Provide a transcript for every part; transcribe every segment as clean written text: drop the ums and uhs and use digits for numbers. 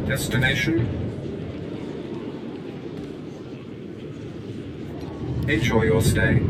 Destination? Enjoy your stay.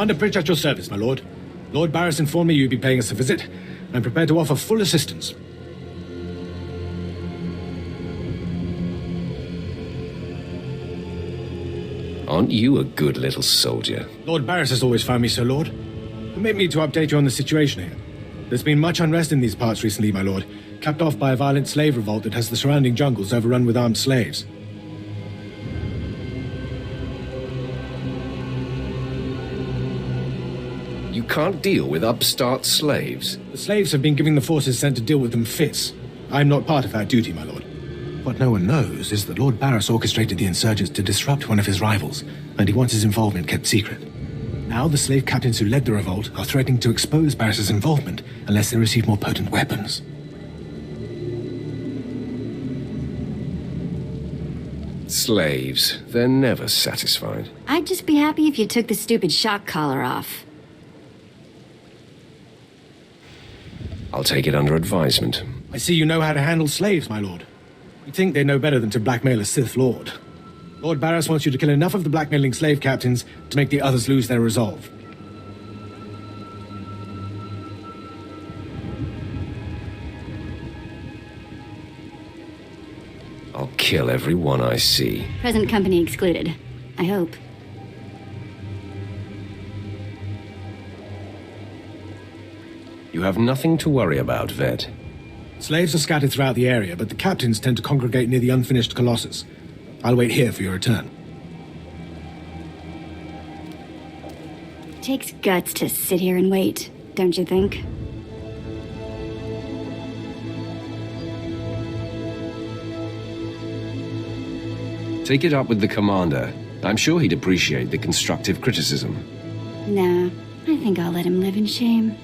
Commander Pritch at your service, my lord. Lord Barris informed me you'd be paying us a visit. I'm prepared to offer full assistance. Aren't you a good little soldier? Lord Barris has always found me so, Lord. Permit me to update you on the situation here. There's been much unrest in these parts recently, my lord, capped off by a violent slave revolt that has the surrounding jungles overrun with armed slaves. You can't deal with upstart slaves. The slaves have been giving the forces sent to deal with them fits. I'm not part of that duty, my lord. What no one knows is that Lord Barris orchestrated the insurgents to disrupt one of his rivals, and he wants his involvement kept secret. Now the slave captains who led the revolt are threatening to expose Barris's involvement unless they receive more potent weapons. Slaves. They're never satisfied. I'd just be happy if you took the stupid shock collar off. I'll take it under advisement. I see you know how to handle slaves, my lord. You'd think they know better than to blackmail a Sith Lord. Lord Barris wants you to kill enough of the blackmailing slave captains to make the others lose their resolve. I'll kill every one I see. Present company excluded. I hope. You have nothing to worry about, Vet. Slaves are scattered throughout the area, but the captains tend to congregate near the unfinished Colossus. I'll wait here for your return. Takes guts to sit here and wait, don't you think? Take it up with the commander. I'm sure he'd appreciate the constructive criticism. Nah, I think I'll let him live in shame.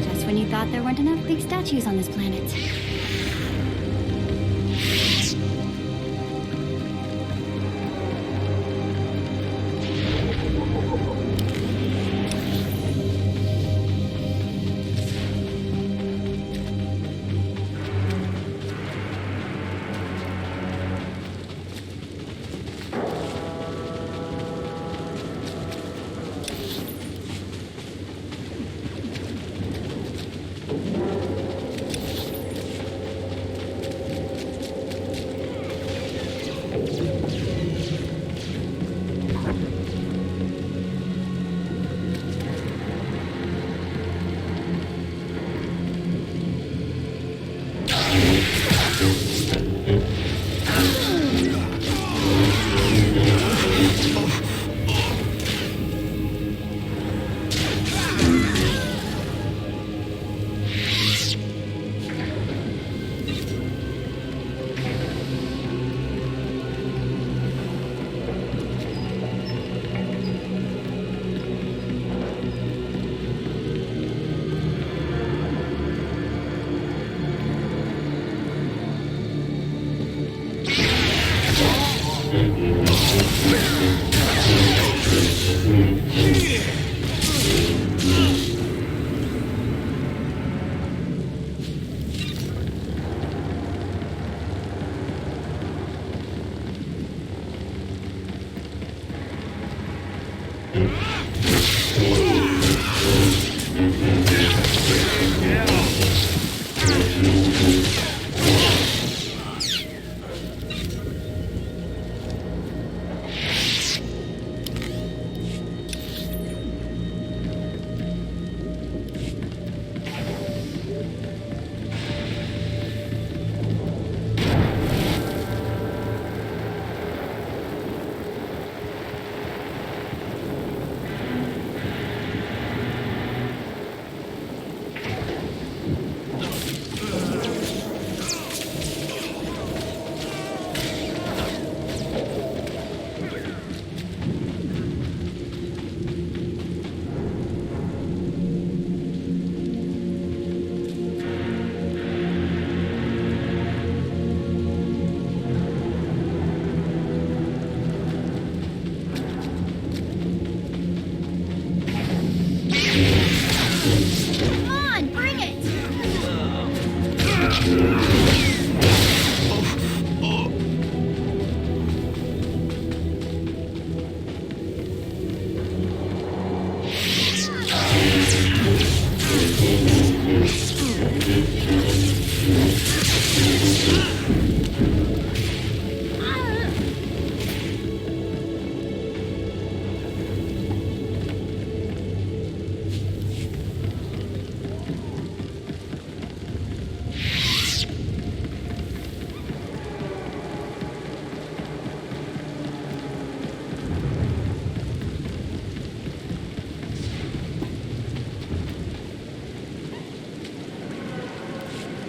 Just when you thought there weren't enough big statues on this planet.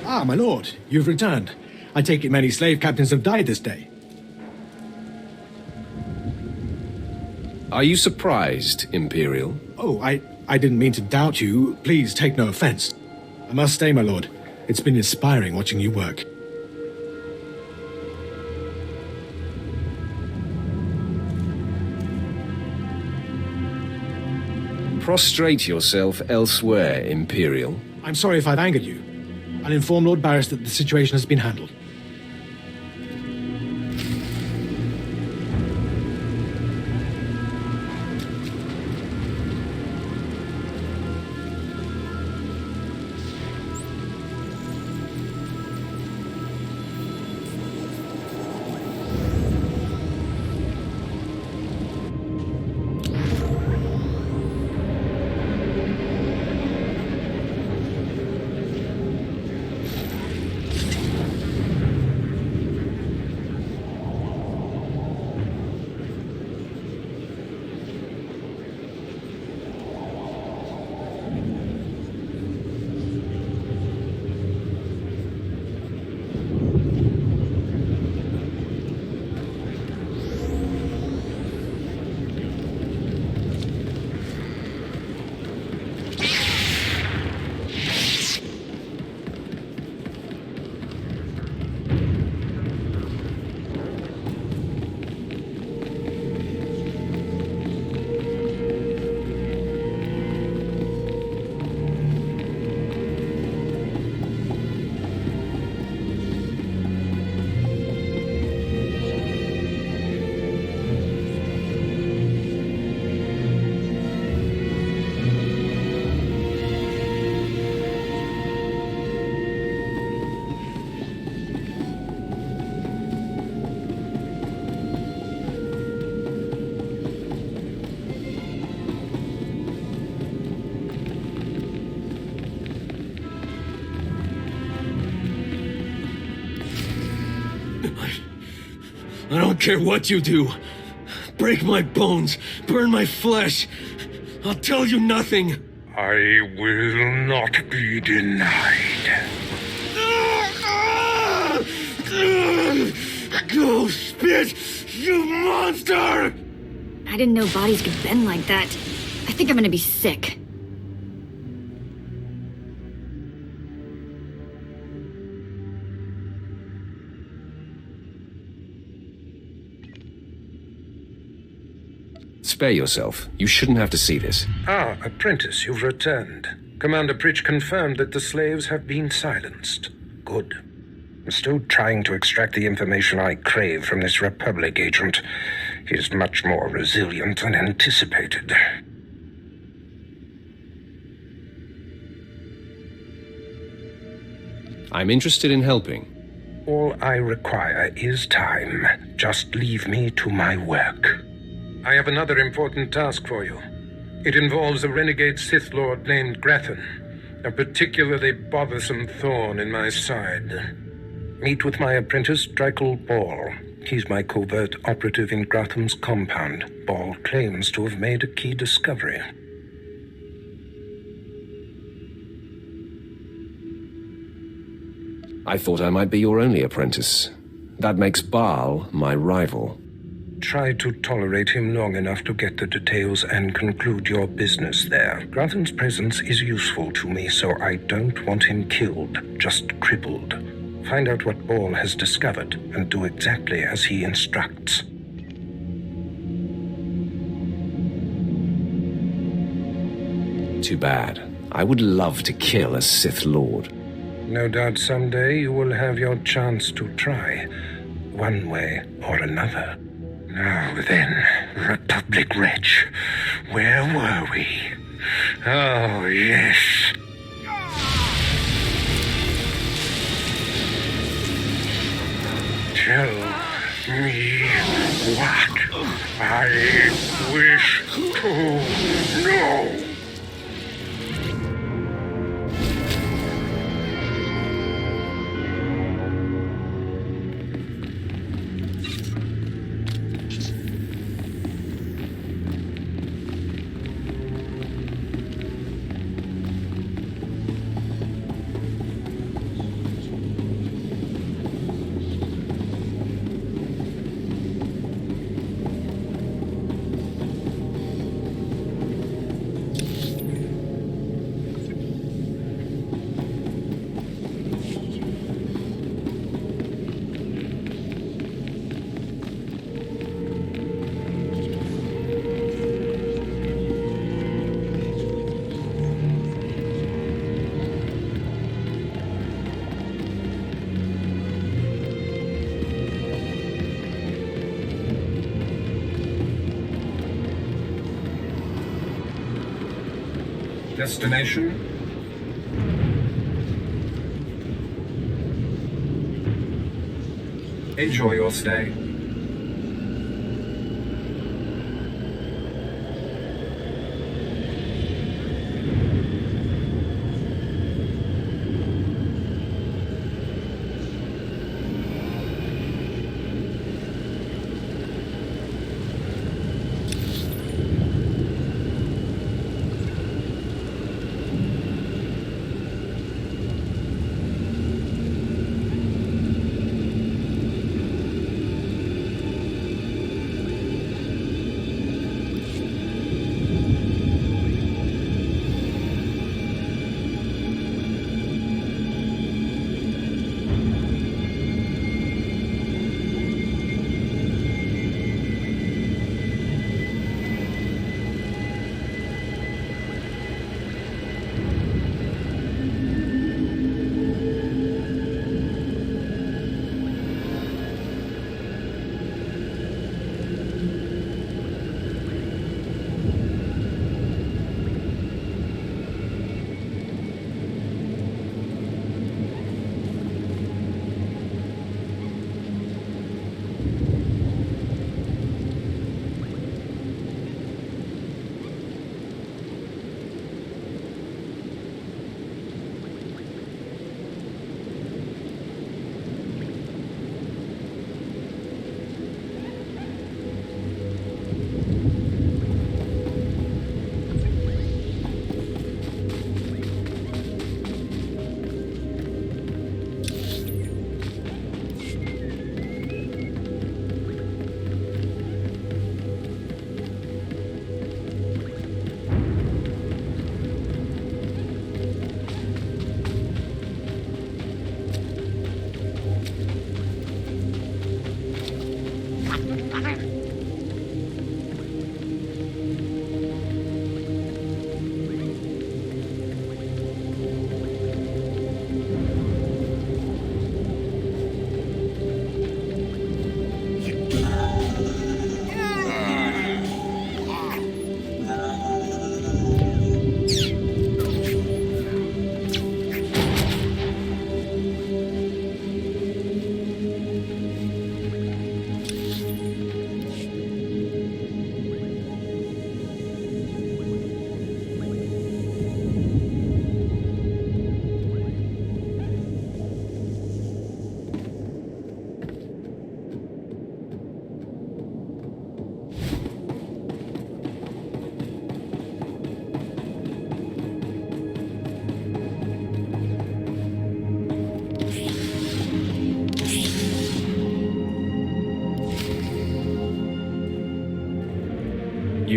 Ah, my lord, you've returned. I take it many slave captains have died this day. Are you surprised, Imperial? Oh, I didn't mean to doubt you. Please take no offense. I must stay, my lord. It's been inspiring watching you work. Prostrate yourself elsewhere, Imperial. I'm sorry if I've angered you. I'll inform Lord Barris that the situation has been handled. I don't care what you do. Break my bones, burn my flesh. I'll tell you nothing. I will not be denied. Go spit, you monster! I didn't know bodies could bend like that. I think I'm gonna be sick. Spare yourself. You shouldn't have to see this. Ah, apprentice, you've returned. Commander Pritch confirmed that the slaves have been silenced. Good. I'm still trying to extract the information I crave from this Republic agent. He's much more resilient than anticipated. I'm interested in helping. All I require is time. Just leave me to my work. I have another important task for you. It involves a renegade Sith Lord named Grathan, a particularly bothersome thorn in my side. Meet with my apprentice, Drykel Ball. He's my covert operative in Grathan's compound. Ball claims to have made a key discovery. I thought I might be your only apprentice. That makes Baal my rival. Try to tolerate him long enough to get the details and conclude your business there. Grathan's presence is useful to me, so I don't want him killed, just crippled. Find out what Ball has discovered and do exactly as he instructs. Too bad. I would love to kill a Sith Lord. No doubt someday you will have your chance to try, one way or another. Now then, Republic Wretch, where were we? Oh, yes. Tell me what I wish to know. Destination? Enjoy your stay.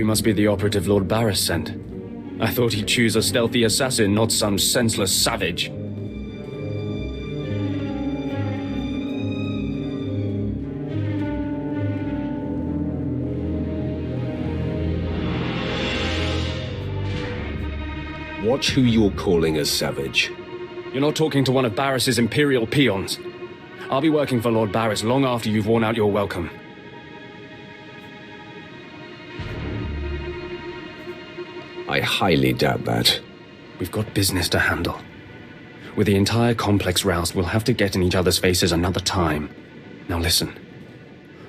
You must be the operative Lord Barris sent. I thought he'd choose a stealthy assassin, not some senseless savage. Watch who you're calling a savage. You're not talking to one of Barris's Imperial peons. I'll be working for Lord Barris long after you've worn out your welcome. I highly doubt that. We've got business to handle. With the entire complex roused, we'll have to get in each other's faces another time. Now listen.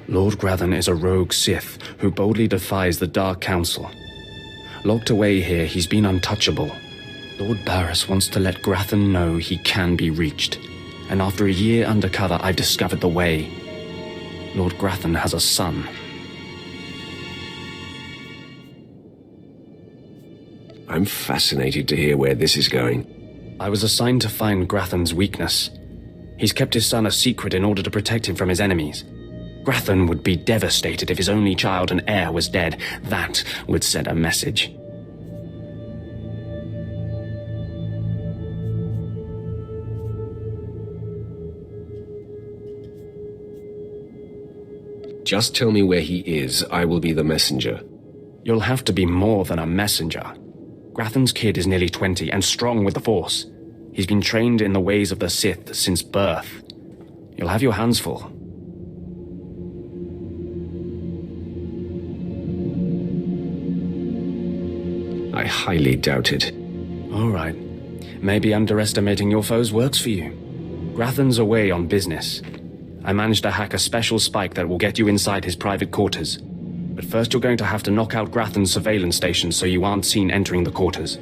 Lord Grathan is a rogue Sith who boldly defies the Dark Council. Locked away here, he's been untouchable. Lord Barris wants to let Grathan know he can be reached. And after a year undercover, I've discovered the way. Lord Grathan has a son. I'm fascinated to hear where this is going. I was assigned to find Grathan's weakness. He's kept his son a secret in order to protect him from his enemies. Grathan would be devastated if his only child and heir was dead. That would send a message. Just tell me where he is. I will be the messenger. You'll have to be more than a messenger. Grathan's kid is nearly 20 and strong with the Force. He's been trained in the ways of the Sith since birth. You'll have your hands full. I highly doubt it. All right. Maybe underestimating your foes works for you. Grathan's away on business. I managed to hack a special spike that will get you inside his private quarters. But first you're going to have to knock out Grathan's surveillance station so you aren't seen entering the quarters.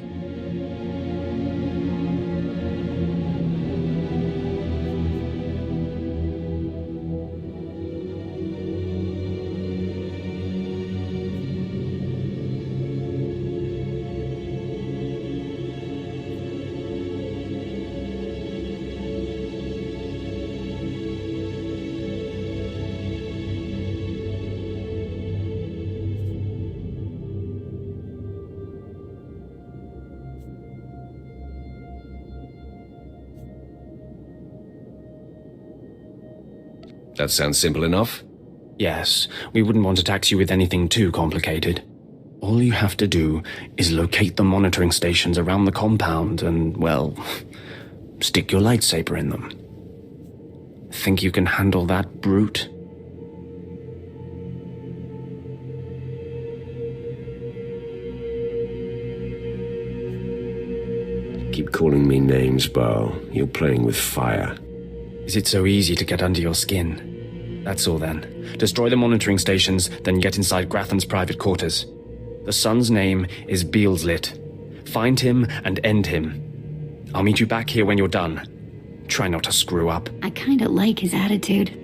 That sounds simple enough. Yes, we wouldn't want to tax you with anything too complicated. All you have to do is locate the monitoring stations around the compound and, well, stick your lightsaber in them. Think you can handle that, brute? Keep calling me names, Barl. You're playing with fire. Is it so easy to get under your skin? That's all then. Destroy the monitoring stations, then get inside Grathan's private quarters. The son's name is Beelslit. Find him and end him. I'll meet you back here when you're done. Try not to screw up. I kinda like his attitude.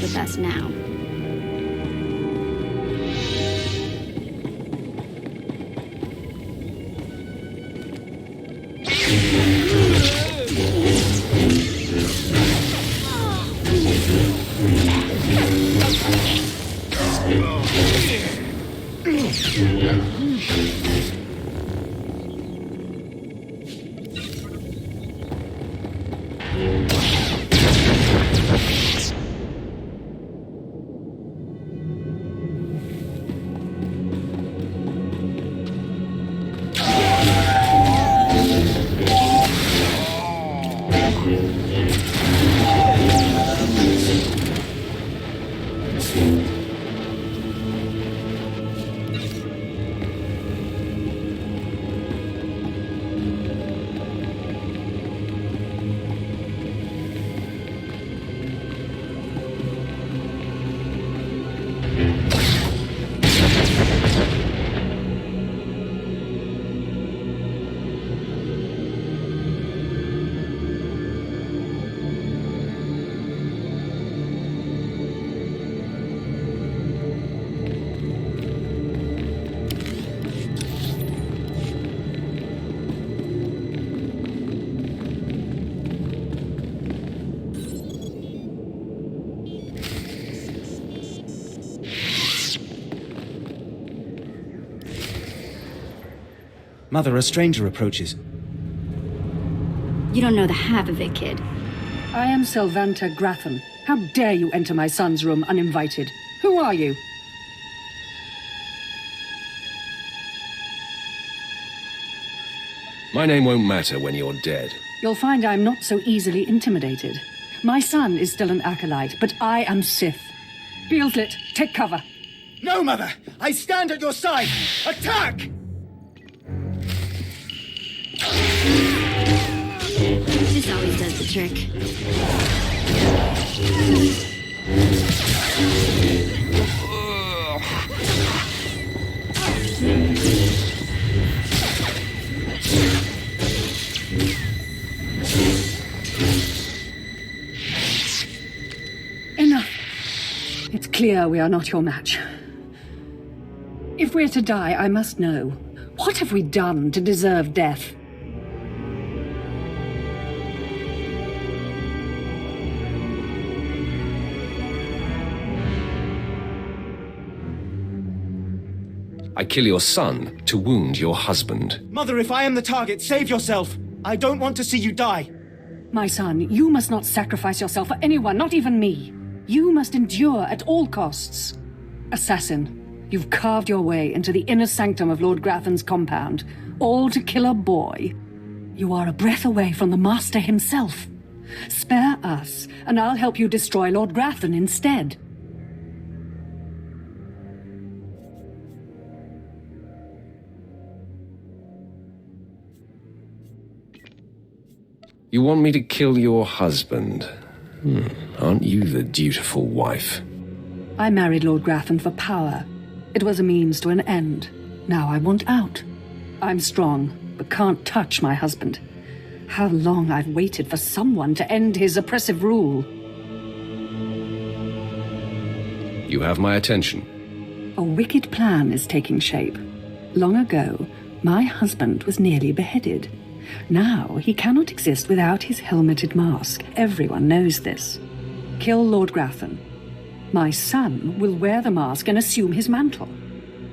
with us now. Mother, a stranger approaches. You don't know the half of it, kid. I am Sylvanta Grathan. How dare you enter my son's room uninvited? Who are you? My name won't matter when you're dead. You'll find I'm not so easily intimidated. My son is still an acolyte, but I am Sith. Beelslit, take cover. No, Mother! I stand at your side! Attack! This always does the trick. Enough. It's clear we are not your match. If we're to die, I must know. What have we done to deserve death? I kill your son to wound your husband. Mother, if I am the target, save yourself! I don't want to see you die! My son, you must not sacrifice yourself for anyone, not even me. You must endure at all costs. Assassin, you've carved your way into the inner sanctum of Lord Grathan's compound, all to kill a boy. You are a breath away from the Master himself. Spare us, and I'll help you destroy Lord Grathan instead. You want me to kill your husband? Aren't you the dutiful wife? I married Lord Grathan for power. It was a means to an end. Now I want out. I'm strong, but can't touch my husband. How long I've waited for someone to end his oppressive rule. You have my attention. A wicked plan is taking shape. Long ago, my husband was nearly beheaded. Now he cannot exist without his helmeted mask. Everyone knows this. Kill Lord Grathan. My son will wear the mask and assume his mantle.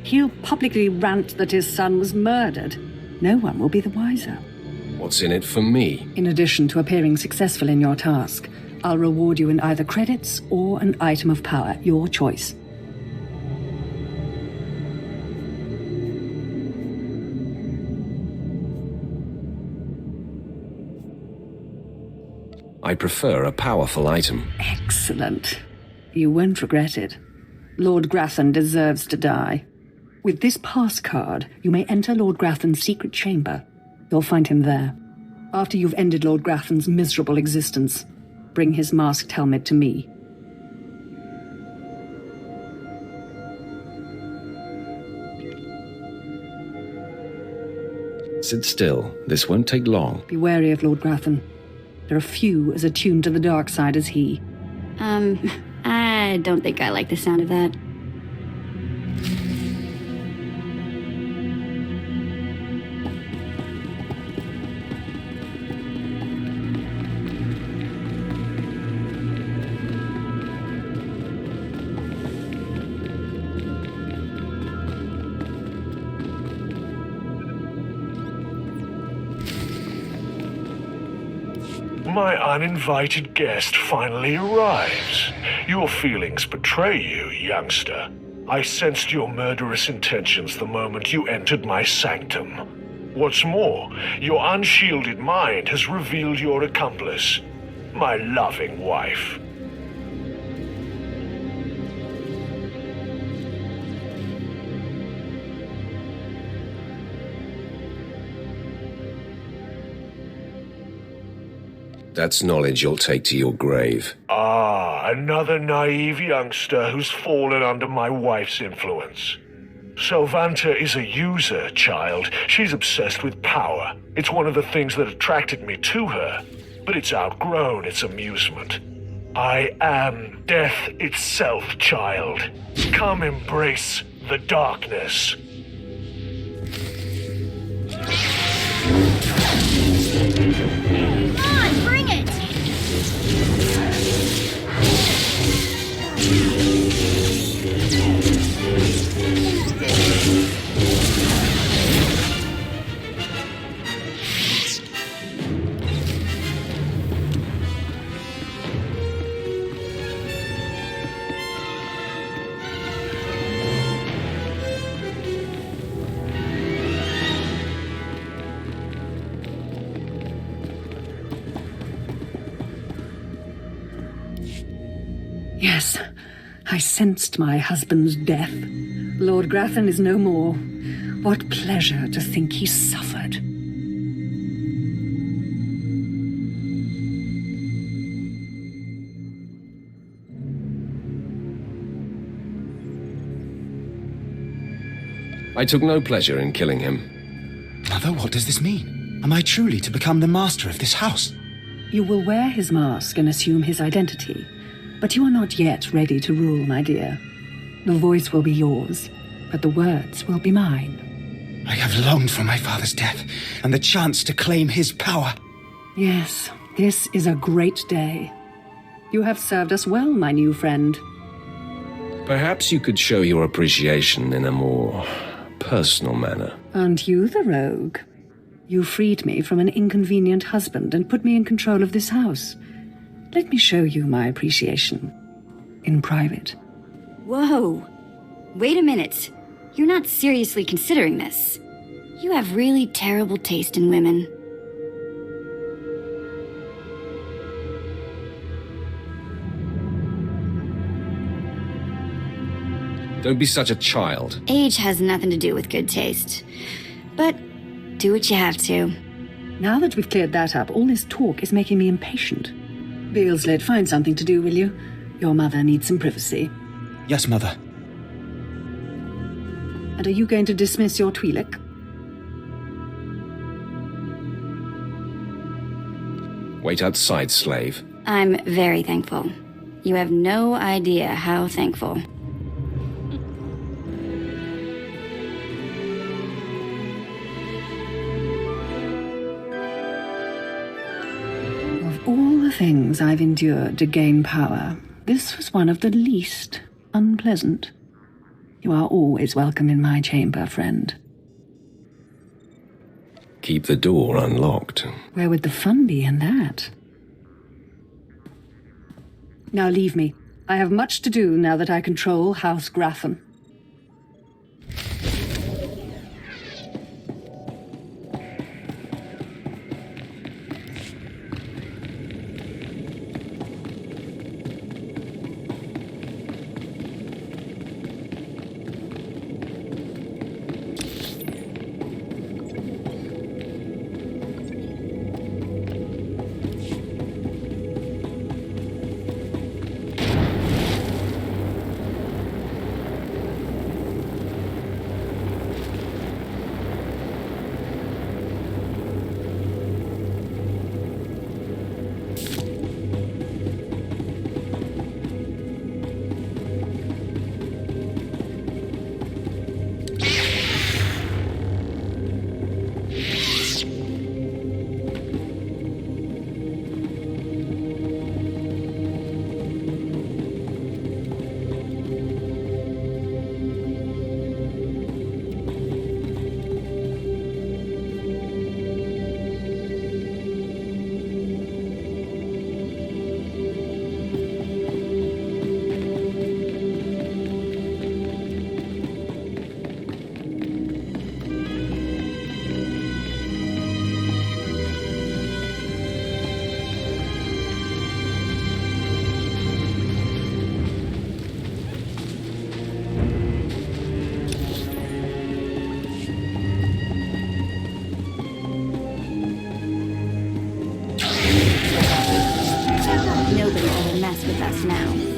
He'll publicly rant that his son was murdered. No one will be the wiser. What's in it for me? In addition to appearing successful in your task, I'll reward you in either credits or an item of power, your choice. I prefer a powerful item. Excellent. You won't regret it. Lord Grathan deserves to die. With this pass card, you may enter Lord Grathan's secret chamber. You'll find him there. After you've ended Lord Grathan's miserable existence, bring his masked helmet to me. Sit still. This won't take long. Be wary of Lord Grathan. There are few as attuned to the dark side as he. I don't think I like the sound of that. My uninvited guest finally arrives. Your feelings betray you, youngster. I sensed your murderous intentions the moment you entered my sanctum. What's more, your unshielded mind has revealed your accomplice, my loving wife. That's knowledge you'll take to your grave. Ah, another naive youngster who's fallen under my wife's influence. Sylvanta is a user, child. She's obsessed with power. It's one of the things that attracted me to her, but it's outgrown its amusement. I am death itself, child. Come embrace the darkness. Come on, bring it! Yes, I sensed my husband's death. Lord Grathan is no more. What pleasure to think he suffered. I took no pleasure in killing him. Mother, what does this mean? Am I truly to become the master of this house? You will wear his mask and assume his identity, but you are not yet ready to rule, my dear. The voice will be yours, but the words will be mine. I have longed for my father's death and the chance to claim his power. Yes, this is a great day. You have served us well, my new friend. Perhaps you could show your appreciation in a more personal manner. Aren't you the rogue? You freed me from an inconvenient husband and put me in control of this house. Let me show you my appreciation. In private. Whoa! Wait a minute. You're not seriously considering this. You have really terrible taste in women. Don't be such a child. Age has nothing to do with good taste. But do what you have to. Now that we've cleared that up, all this talk is making me impatient. Beelsled, find something to do, will you? Your mother needs some privacy. Yes, Mother. And are you going to dismiss your Twi'lek? Wait outside, slave. I'm very thankful. You have no idea how thankful. Of all the things I've endured to gain power, this was one of the least unpleasant. You are always welcome in my chamber, friend. Keep the door unlocked. Where would the fun be in that? Now leave me. I have much to do now that I control House Grathan. enough now.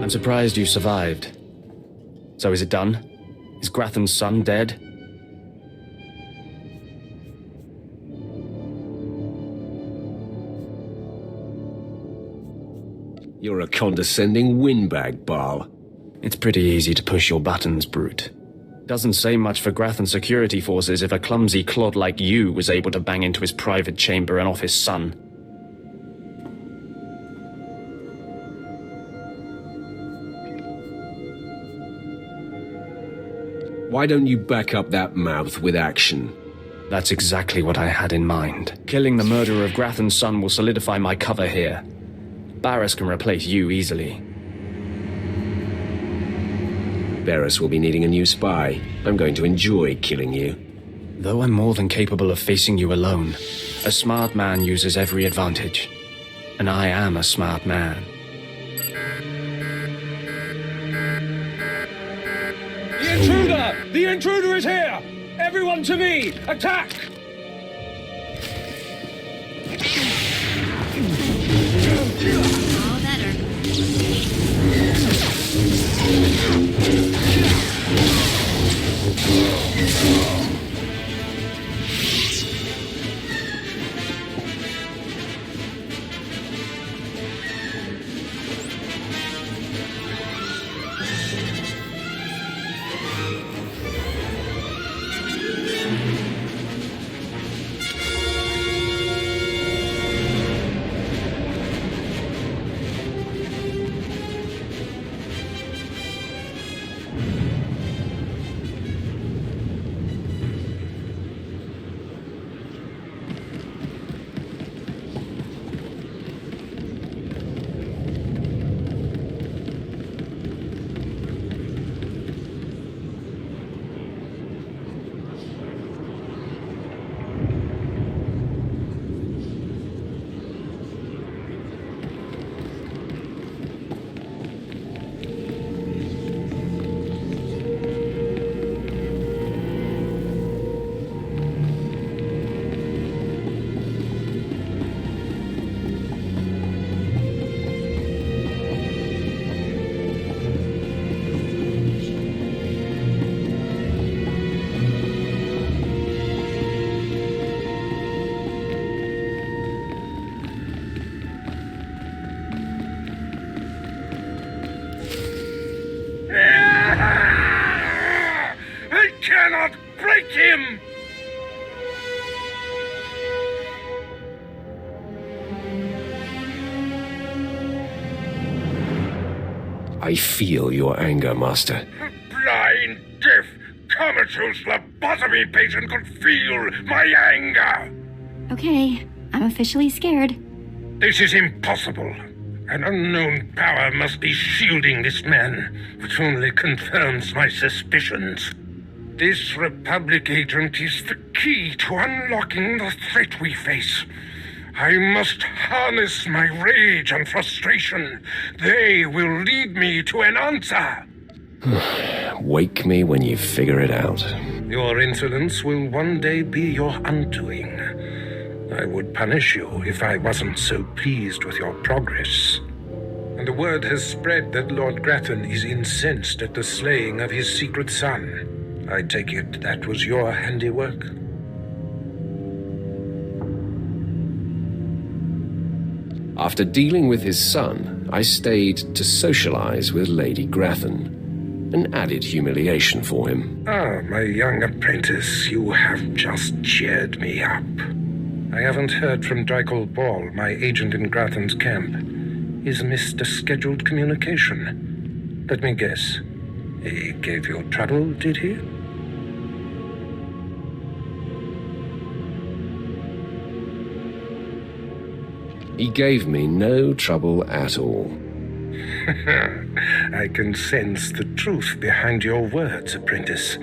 I'm surprised you survived. So is it done? Is Grathan's son dead? You're a condescending windbag, Baal. It's pretty easy to push your buttons, Brute. Doesn't say much for Grathan's security forces if a clumsy clod like you was able to bang into his private chamber and off his son. Why don't you back up that mouth with action? That's exactly what I had in mind. Killing the murderer of Grathan's son will solidify my cover here. Barris can replace you easily. Barris will be needing a new spy. I'm going to enjoy killing you. Though I'm more than capable of facing you alone, a smart man uses every advantage. And I am a smart man. The intruder! The intruder is here! Everyone to me! Attack! All better. I cannot break him! I feel your anger, Master. Blind, deaf, comatose lobotomy patient could feel my anger! Okay, I'm officially scared. This is impossible. An unknown power must be shielding this man, which only confirms my suspicions. This Republic agent is the key to unlocking the threat we face. I must harness my rage and frustration. They will lead me to an answer. Wake me when you figure it out. Your insolence will one day be your undoing. I would punish you if I wasn't so pleased with your progress. And the word has spread that Lord Grathan is incensed at the slaying of his secret son. I take it that was your handiwork? After dealing with his son, I stayed to socialize with Lady Grathan. An added humiliation for him. Ah, my young apprentice, you have just cheered me up. I haven't heard from Drykel Ball, my agent in Grathan's camp. He's missed a scheduled communication. Let me guess. He gave you trouble, did he? He gave me no trouble at all. I can sense the truth behind your words, apprentice.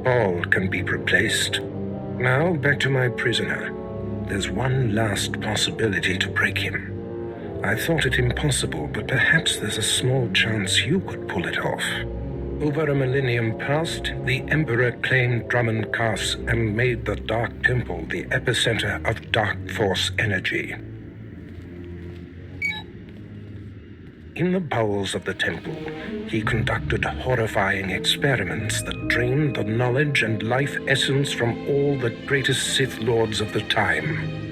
All can be replaced. Now, back to my prisoner. There's one last possibility to break him. I thought it impossible, but perhaps there's a small chance you could pull it off. Over a millennium past, the Emperor claimed Drummond Cass and made the Dark Temple the epicenter of Dark Force energy. In the bowels of the temple, he conducted horrifying experiments that drained the knowledge and life essence from all the greatest Sith Lords of the time.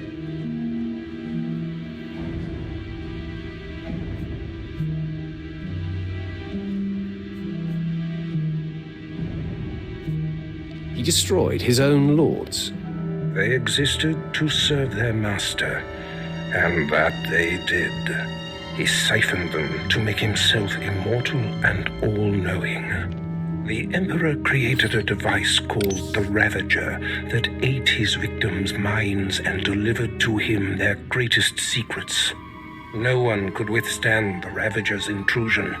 He destroyed his own lords. They existed to serve their master, and that they did. He siphoned them to make himself immortal and all-knowing. The Emperor created a device called the Ravager that ate his victims' minds and delivered to him their greatest secrets. No one could withstand the Ravager's intrusion.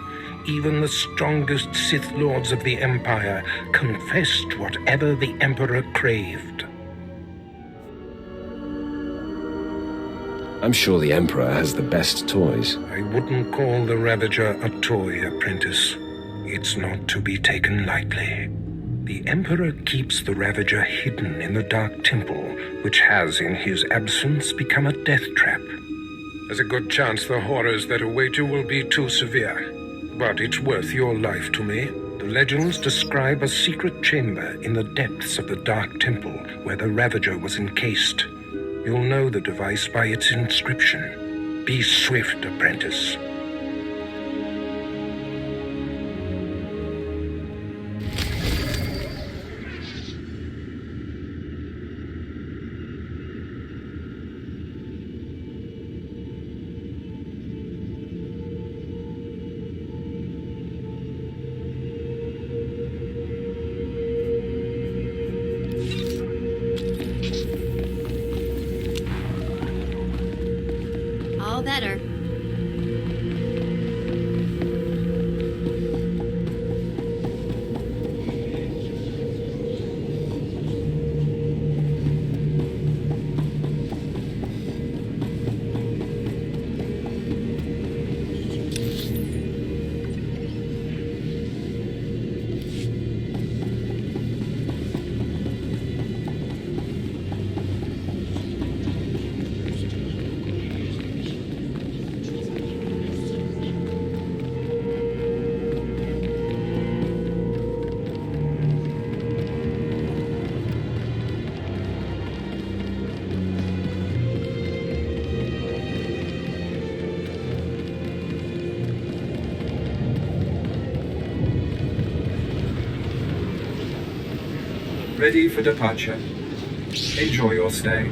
Even the strongest Sith Lords of the Empire confessed whatever the Emperor craved. I'm sure the Emperor has the best toys. I wouldn't call the Ravager a toy, apprentice. It's not to be taken lightly. The Emperor keeps the Ravager hidden in the Dark Temple, which has, in his absence, become a death trap. There's a good chance the horrors that await you will be too severe. But it's worth your life to me. The legends describe a secret chamber in the depths of the Dark Temple where the Ravager was encased. You'll know the device by its inscription. Be swift, apprentice. All better. Ready for departure. Enjoy your stay.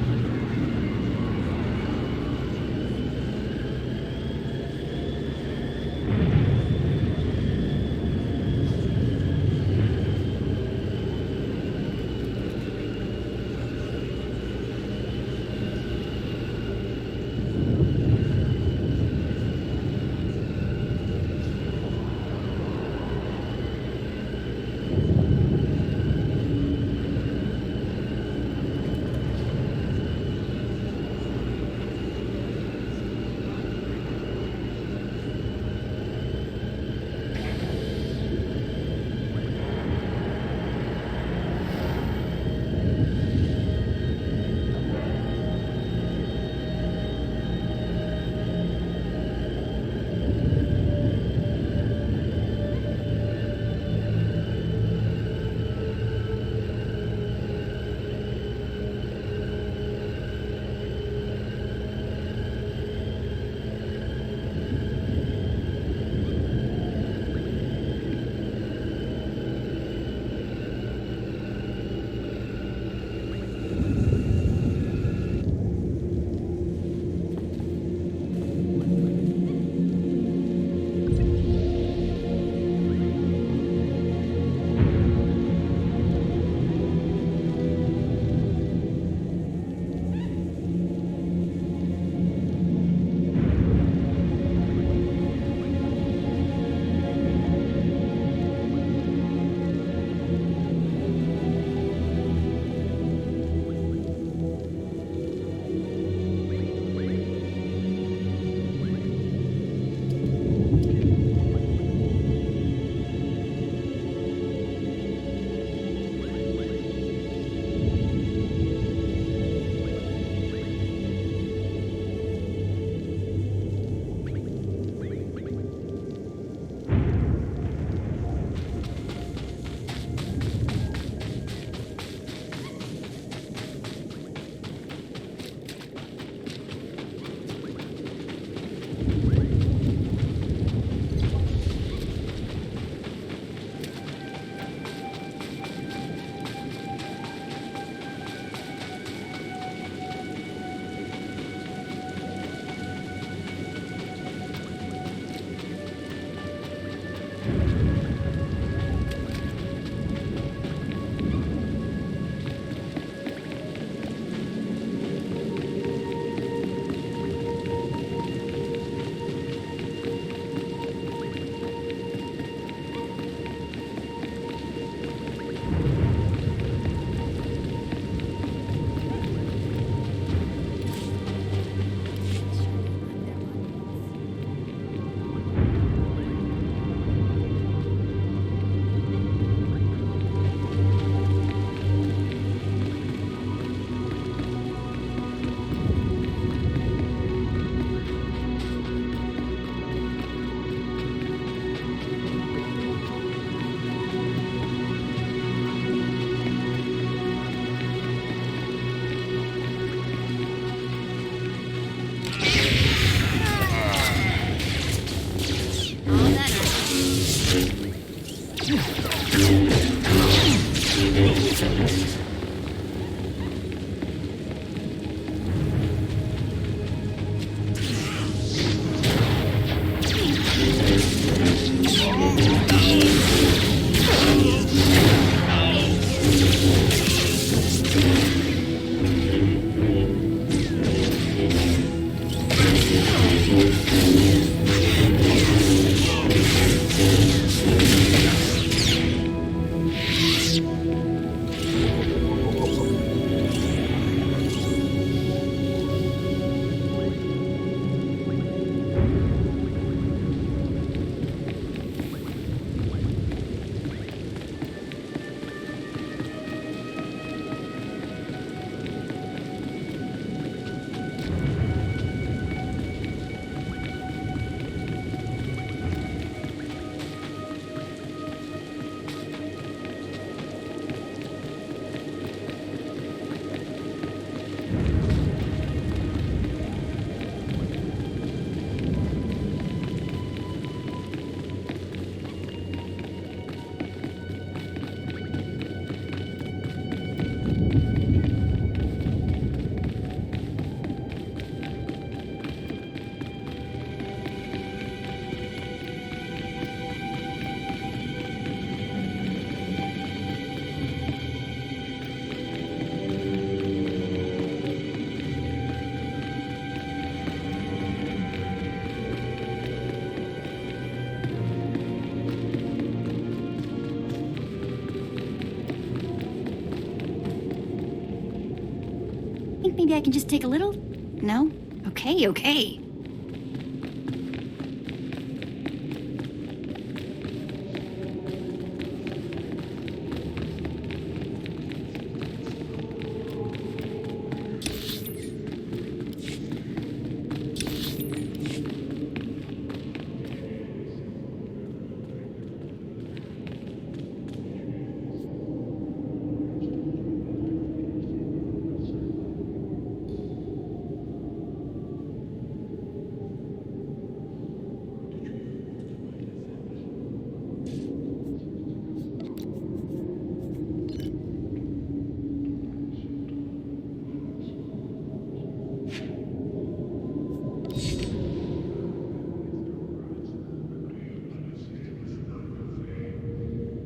Think maybe I can just take a little? No? Okay, okay.